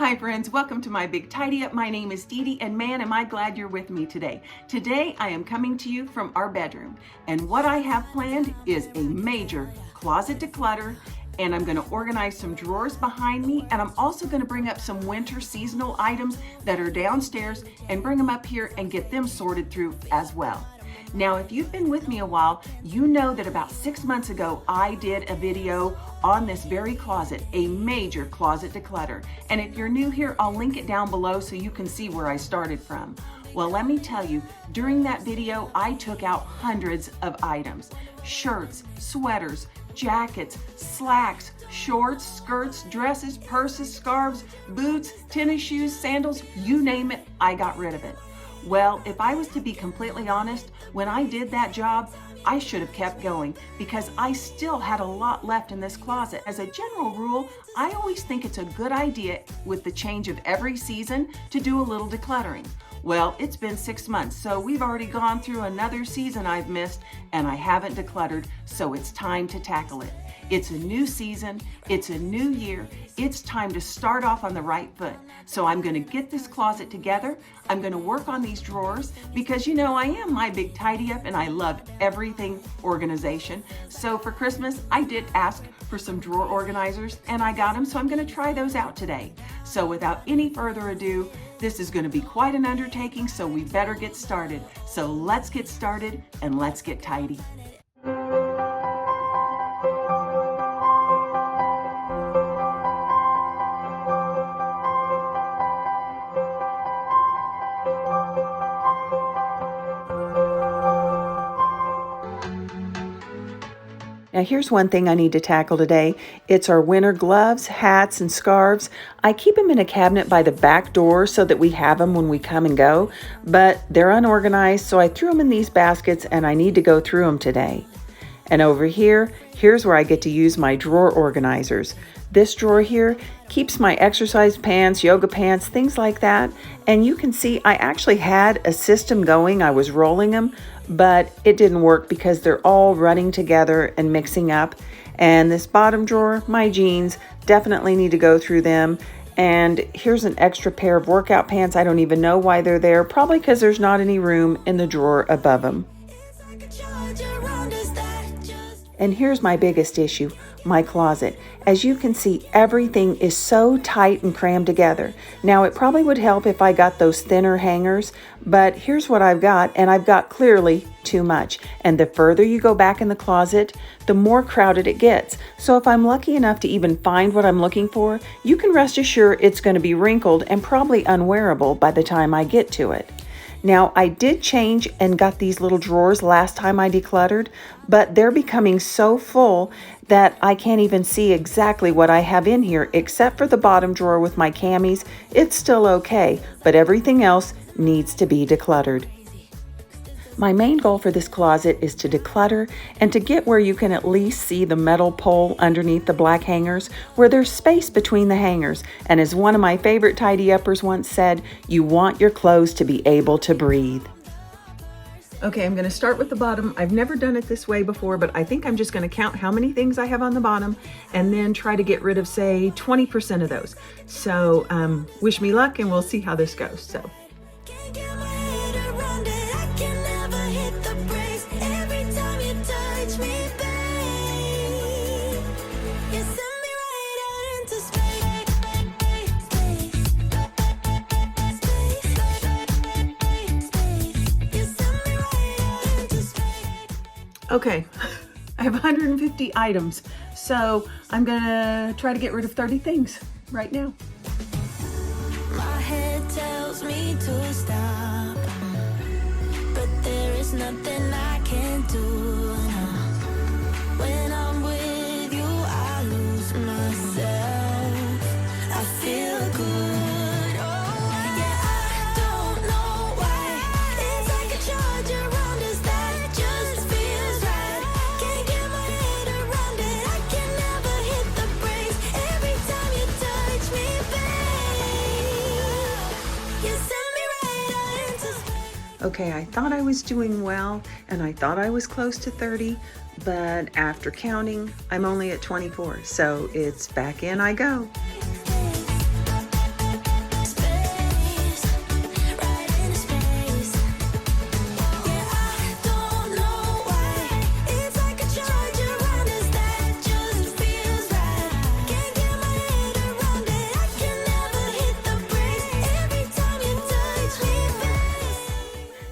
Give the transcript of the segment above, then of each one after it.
Hi friends, welcome to my Big Tidy Up. My name is DeDe, and man, am I glad you're with me today. Today I am coming to you from our bedroom, and what I have planned is a major closet declutter, and I'm going to organize some drawers behind me, and I'm also going to bring up some winter seasonal items that are downstairs and bring them up here and get them sorted through as well. Now, if you've been with me a while, you know that about 6 months ago, I did a video on this very closet, a major closet declutter. And if you're new here, I'll link it down below so you can see where I started from. Well, let me tell you, during that video, I took out hundreds of items: shirts, sweaters, jackets, slacks, shorts, skirts, dresses, purses, scarves, boots, tennis shoes, sandals, you name it, I got rid of it. Well, if I was to be completely honest, when I did that job, I should have kept going because I still had a lot left in this closet. As a general rule, I always think it's a good idea with the change of every season to do a little decluttering. Well, it's been 6 months, so we've already gone through another season I've missed and I haven't decluttered, so it's time to tackle it. It's a new season, it's a new year, it's time to start off on the right foot. So I'm gonna get this closet together, I'm gonna work on these drawers because you know I am my big tidy up and I love everything organization. So for Christmas, I did ask for some drawer organizers and I got them, so I'm gonna try those out today. So without any further ado, this is gonna be quite an undertaking, so we better get started. So let's get started and let's get tidy. Now here's one thing I need to tackle today. It's our winter gloves, hats, and scarves. I keep them in a cabinet by the back door so that we have them when we come and go, but they're unorganized, so I threw them in these baskets and I need to go through them today. And over here, here's where I get to use my drawer organizers. This drawer here keeps my exercise pants, yoga pants, things like that. And you can see I actually had a system going. I was rolling them, but it didn't work because they're all running together and mixing up. And this bottom drawer, my jeans, definitely need to go through them. And here's an extra pair of workout pants. I don't even know why they're there, probably because there's not any room in the drawer above them. And here's my biggest issue, my closet. As you can see, everything is so tight and crammed together. Now, it probably would help if I got those thinner hangers, but here's what I've got, and I've got clearly too much. And the further you go back in the closet, the more crowded it gets. So if I'm lucky enough to even find what I'm looking for, you can rest assured it's going to be wrinkled and probably unwearable by the time I get to it. Now, I did change and got these little drawers last time I decluttered, but they're becoming so full that I can't even see exactly what I have in here, except for the bottom drawer with my camis. It's still okay, but everything else needs to be decluttered. My main goal for this closet is to declutter and to get where you can at least see the metal pole underneath the black hangers, where there's space between the hangers. And as one of my favorite tidy-uppers once said, you want your clothes to be able to breathe. Okay, I'm gonna start with the bottom. I've never done it this way before, but I think I'm just gonna count how many things I have on the bottom and then try to get rid of, say, 20% of those. So wish me luck and we'll see how this goes. So. Okay, I have 150 items, so I'm gonna try to get rid of 30 things right now. My head tells me to stop, but there is nothing I can do now. When I'm with you, I lose myself. I feel good. Okay, I thought I was doing well and I thought I was close to 30, but after counting, I'm only at 24, so it's back in I go.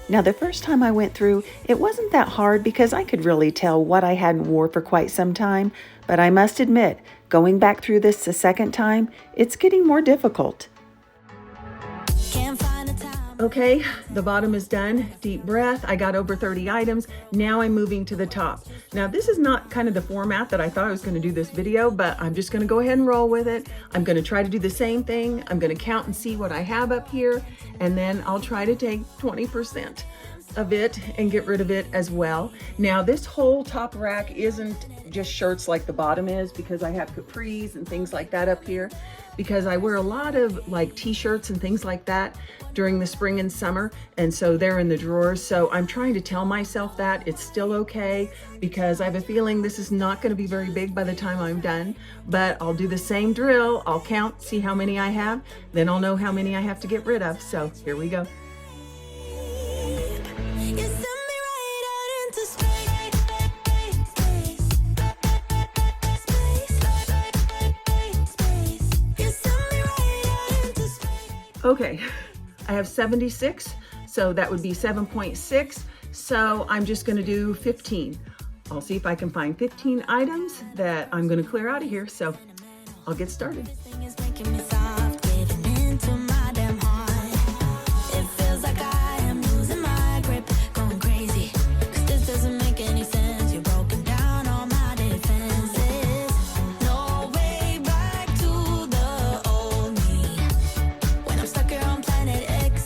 Now, the first time I went through, it wasn't that hard because I could really tell what I hadn't wore for quite some time, but I must admit, going back through this a second time, it's getting more difficult. Can't find a time. Okay, the bottom is done. Deep breath. I got over 30 items. Now I'm moving to the top. Now this is not kind of the format that I thought I was going to do this video, but I'm just going to go ahead and roll with it. I'm going to try to do the same thing. I'm going to count and see what I have up here, and then I'll try to take 20% of it and get rid of it as well. Now this whole top rack isn't just shirts like the bottom is, because I have capris and things like that up here, because I wear a lot of like t-shirts and things like that during the spring and summer, and so they're in the drawers. So I'm trying to tell myself that it's still okay, because I have a feeling this is not going to be very big by the time I'm done, but I'll do the same drill. I'll count, see how many I have, then I'll know how many I have to get rid of. So here we go. You send me right out into space. You send me right out into space. Okay, I have 76, so that would be 7.6. So I'm just going to do 15. I'll see if I can find 15 items that I'm going to clear out of here. So I'll get started. Everything is making me soft, giving into my damn heart. It feels like I am losing my grip, going crazy. 'Cause this doesn't make any sense. You're broken down all my defenses. No way back to the old me. When I'm stuck here on planet X,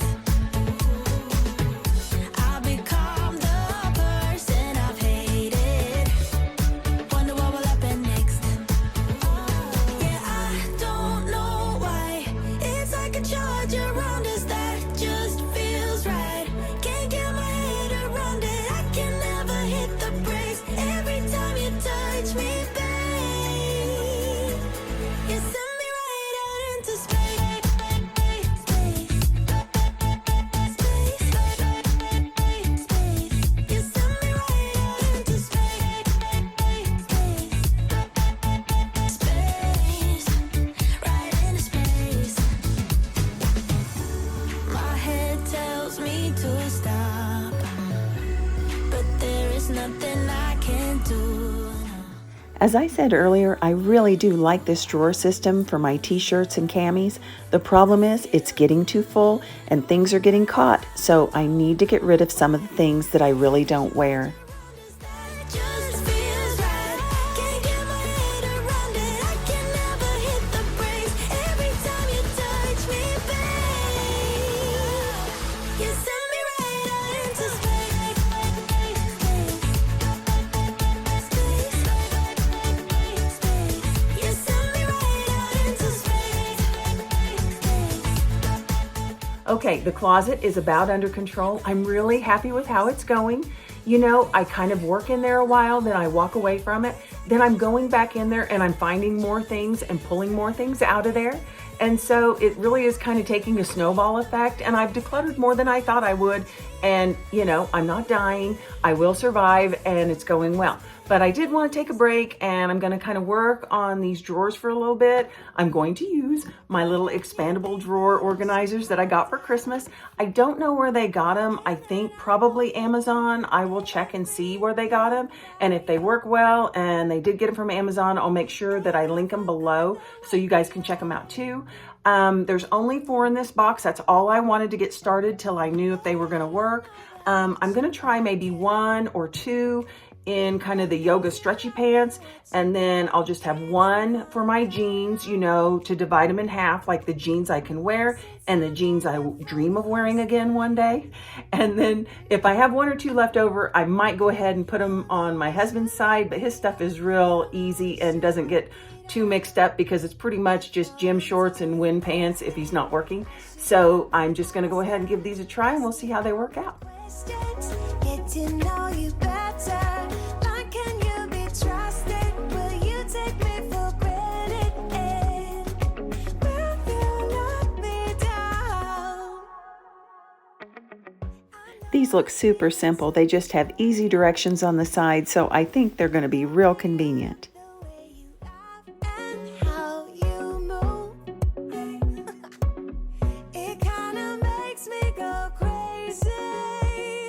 I'll become the person I've hated. Wonder what will happen next. Yeah, I don't know why. It's like a charge around us that just feels right. Can't get my head around it. I can never hit the brakes. Every time you touch me, babe, you send me right out into space. You send me right out into space. Space, right into space. My head tells me to stop, but there is nothing I can do. As I said earlier, I really do like this drawer system for my t-shirts and camis. The problem is it's getting too full and things are getting caught, so I need to get rid of some of the things that I really don't wear. It just feels right. Can't get my head around it. I can never hit the brakes. Every time you touch me, babe, you send me right out into space. You send me right out into space. Okay, the closet is about under control. I'm really happy with how it's going. You know, I kind of work in there a while, then I walk away from it. Then I'm going back in there and I'm finding more things and pulling more things out of there. And so it really is kind of taking a snowball effect, and I've decluttered more than I thought I would. And you know, I'm not dying, I will survive, and it's going well. But I did want to take a break, and I'm going to kind of work on these drawers for a little bit. I'm going to use my little expandable drawer organizers that I got for Christmas. I don't know where they got them. I think probably Amazon. I will check and see where they got them. And if they work well and they did get them from Amazon, I'll make sure that I link them below so you guys can check them out too. There's only 4 in this box. That's all I wanted to get started till I knew if they were going to work. I'm going to try maybe 1 or 2 in kind of the yoga stretchy pants, and then I'll just have 1 for my jeans, you know, to divide them in half, like the jeans I can wear and the jeans I dream of wearing again one day. And then if I have 1 or 2 left over, I might go ahead and put them on my husband's side, but his stuff is real easy and doesn't get too mixed up because it's pretty much just gym shorts and wind pants if he's not working. So I'm just going to go ahead and give these a try, and we'll see how they work out. Questions, get to know you better. Like, can you be trusted? Will you take me for granted? Will you let me down? These look super simple. They just have easy directions on the side, so I think they're going to be real convenient. The way you laugh and how you move, it kinda makes me go crazy.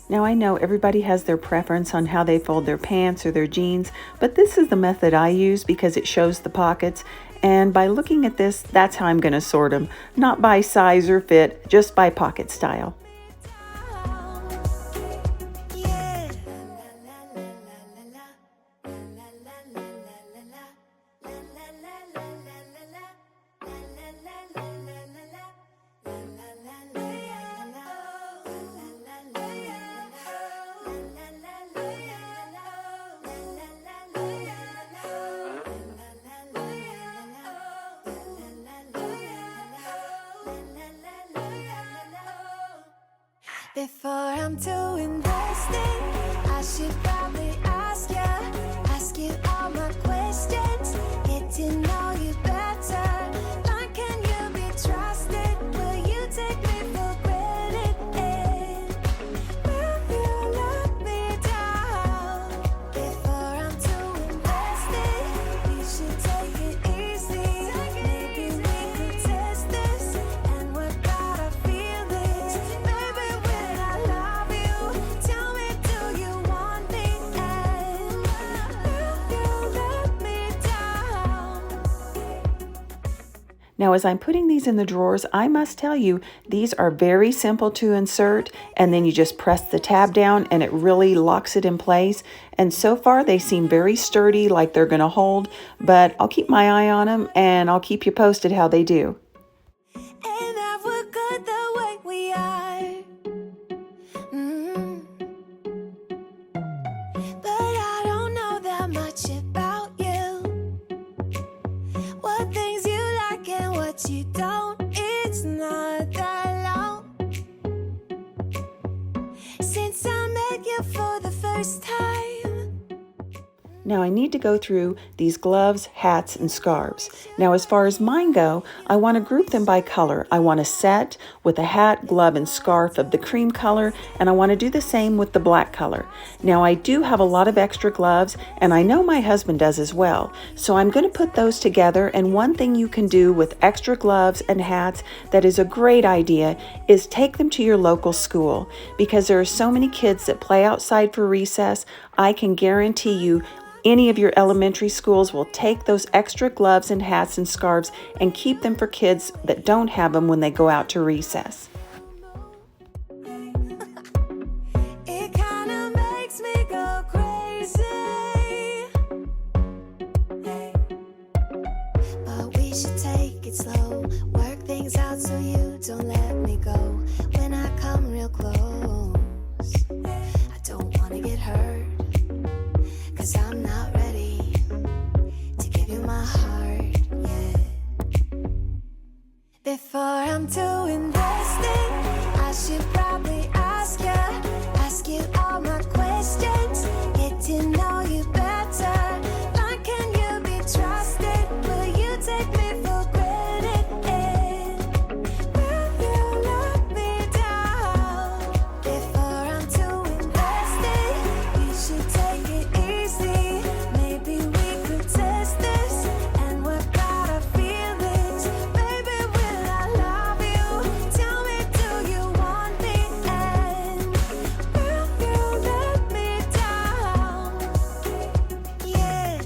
Now I know everybody has their preference on how they fold their pants or their jeans, but this is the method I use because it shows the pockets. And by looking at this, that's how I'm going to sort them. Not by size or fit, just by pocket style. Before I'm too invested, I should probably ask you all my questions, get to know you better. Like, can you be trusted? Will you take me for granted? Will you let me down? Before I'm too invested, you should take it easy. Maybe we could test this and work out our feelings. Maybe when I love you, tell me, do you want me? And will you let me down? Now as I'm putting these in the drawers, I must tell you, these are very simple to insert, and then you just press the tab down and it really locks it in place. And so far they seem very sturdy, like they're going to hold, but I'll keep my eye on them and I'll keep you posted how they do. And that we're good the way we are. But I don't know that much about you. What things you like and what you don't. It's not that long since I met you for the first time. Now I need to go through these gloves, hats, and scarves. Now as far as mine go, I want to group them by color. I want a set with a hat, glove, and scarf of the cream color, and I want to do the same with the black color. Now I do have a lot of extra gloves, and I know my husband does as well. So I'm going to put those together, and one thing you can do with extra gloves and hats that is a great idea is take them to your local school. Because there are so many kids that play outside for recess, I can guarantee you any of your elementary schools will take those extra gloves and hats and scarves and keep them for kids that don't have them when they go out to recess. It kinda makes me go crazy. But we should take it slow, work things out so you don't let me go. When I come real close, I don't wanna get hurt, 'cause I'm not ready to give you my heart yet. Before I'm too invested, I should probably ask you all my questions, get to know you better. Like, can you be trusted? Will you take me for granted? Will you let me down? Before I'm too invested, you should take it easy. Maybe we could test this and work out our feelings. Maybe when I love you, tell me, do you want me? And will you let me down? Yeah.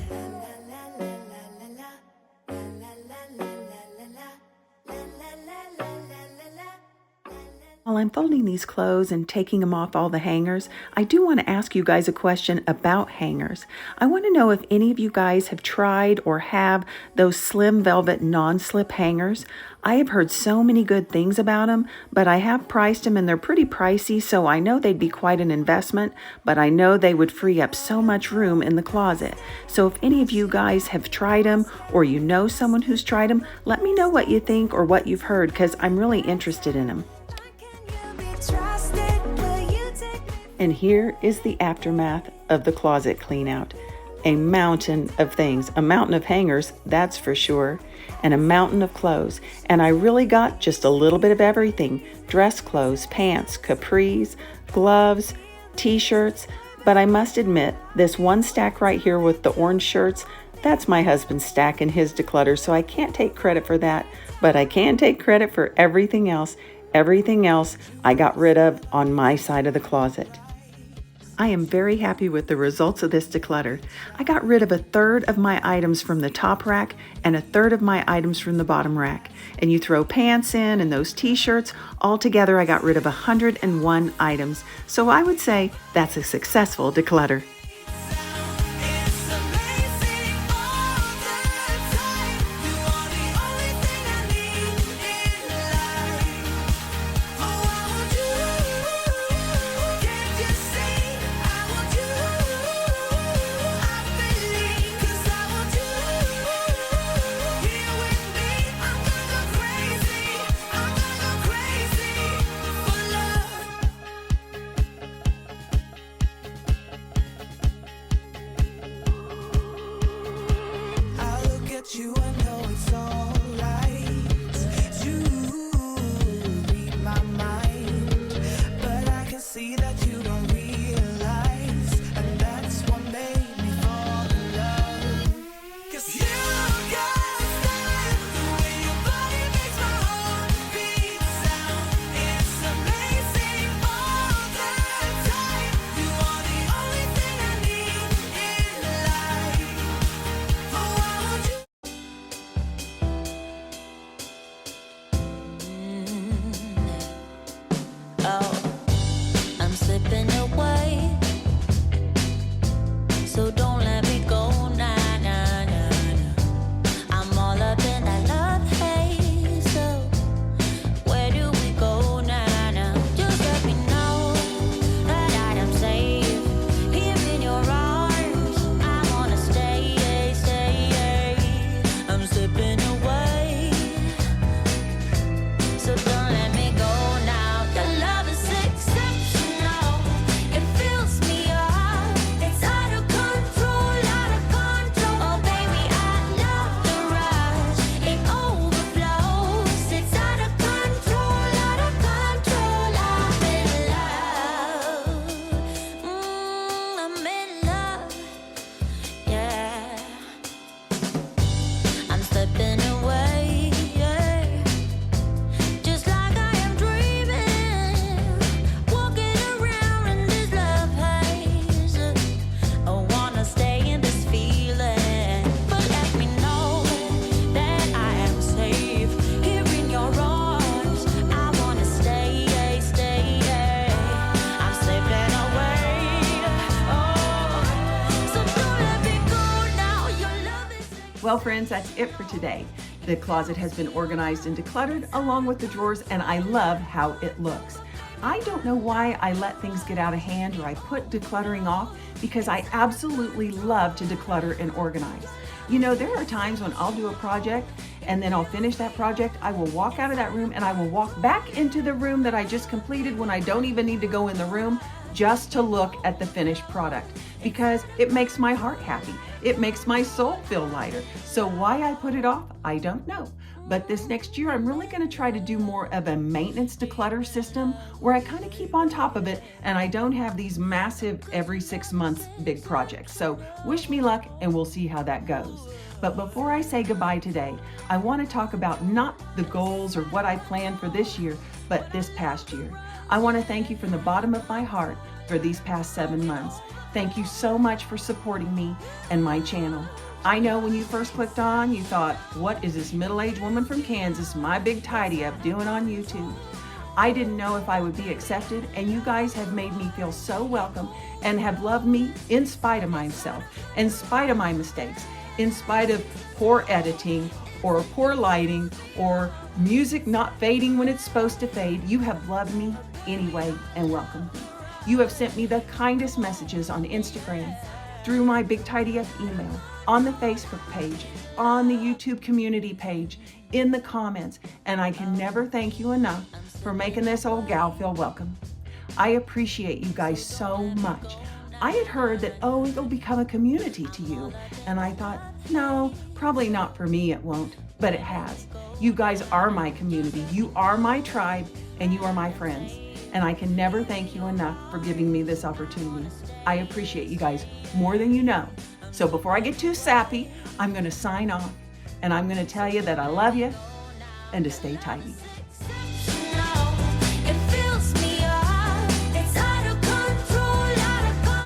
While I'm folding these clothes and taking them off all the hangers, I do want to ask you guys a question about hangers. I want to know if any of you guys have tried or have those slim velvet non-slip hangers. I have heard so many good things about them, but I have priced them and they're pretty pricey, so I know they'd be quite an investment, but I know they would free up so much room in the closet. So if any of you guys have tried them or you know someone who's tried them, let me know what you think or what you've heard, because I'm really interested in them. And here is the aftermath of the closet clean out. A mountain of things, a mountain of hangers, that's for sure, and a mountain of clothes. And I really got just a little bit of everything: dress clothes, pants, capris, gloves, t-shirts. But I must admit, this one stack right here with the orange shirts, that's my husband's stack in his declutter, so I can't take credit for that, but I can take credit for everything else. Everything else I got rid of on my side of the closet. I am very happy with the results of this declutter. I got rid of a third of my items from the top rack and a third of my items from the bottom rack. And you throw pants in and those t-shirts, altogether I got rid of 101 items. So I would say that's a successful declutter. You, I know it's alright. You read my mind, but I can see that you don't realize, and that's what made me fall in love. 'Cause you got style, the way your body makes my heart beat sound. It's amazing all the time. You are the only thing I need in life. Oh, I want you. I'm slipping away, so don't let me go, nah, nah, nah, nah. I'm all up in that love haze, so where do we go, nah, nah? Just let me know that I am safe here in your arms. I wanna stay, stay. I'm slipping away, so don't let me go now. Your love is exceptional. It fills me up. It's out of control, out of control. Oh baby, I love the rush. It overflows. It's out of control, out of control. I'm in love. I'm in love. Yeah. I'm slipping away. Yeah. Just like I am dreaming, walking around in this love haze. I wanna stay in this feeling, but let me know that I am safe here in your arms. I wanna stay, stay. I'm slipping away. Oh, so don't let me go now. Your love is. Well, friends, that's it for today. The closet has been organized and decluttered along with the drawers, and I love how it looks. I don't know why I let things get out of hand or I put decluttering off, because I absolutely love to declutter and organize. You know, there are times when I'll do a project and then I'll finish that project. I will walk out of that room and I will walk back into the room that I just completed when I don't even need to go in the room just to look at the finished product, because it makes my heart happy. It makes my soul feel lighter. So why I put it off, I don't know. But this next year, I'm really going to try to do more of a maintenance declutter system where I kind of keep on top of it and I don't have these massive every 6 months big projects. So wish me luck and we'll see how that goes. But before I say goodbye today, I want to talk about not the goals or what I planned for this year, but this past year. I want to thank you from the bottom of my heart for these past 7 months. Thank you so much for supporting me and my channel. I know when you first clicked on, you thought, what is this middle-aged woman from Kansas, my big tidy up, doing on YouTube? I didn't know if I would be accepted, and you guys have made me feel so welcome and have loved me in spite of myself, in spite of my mistakes, in spite of poor editing or poor lighting or music not fading when it's supposed to fade. You have loved me anyway and welcomed me. You have sent me the kindest messages on Instagram, through my Big Tidy Up email, on the Facebook page, on the YouTube community page, in the comments, and I can never thank you enough for making this old gal feel welcome. I appreciate you guys so much. I had heard that, oh, it'll become a community to you, and I thought, no, probably not for me, it won't, but it has. You guys are my community, you are my tribe, and you are my friends, and I can never thank you enough for giving me this opportunity. I appreciate you guys more than you know. So before I get too sappy, I'm going to sign off, and I'm going to tell you that I love you and to stay tidy.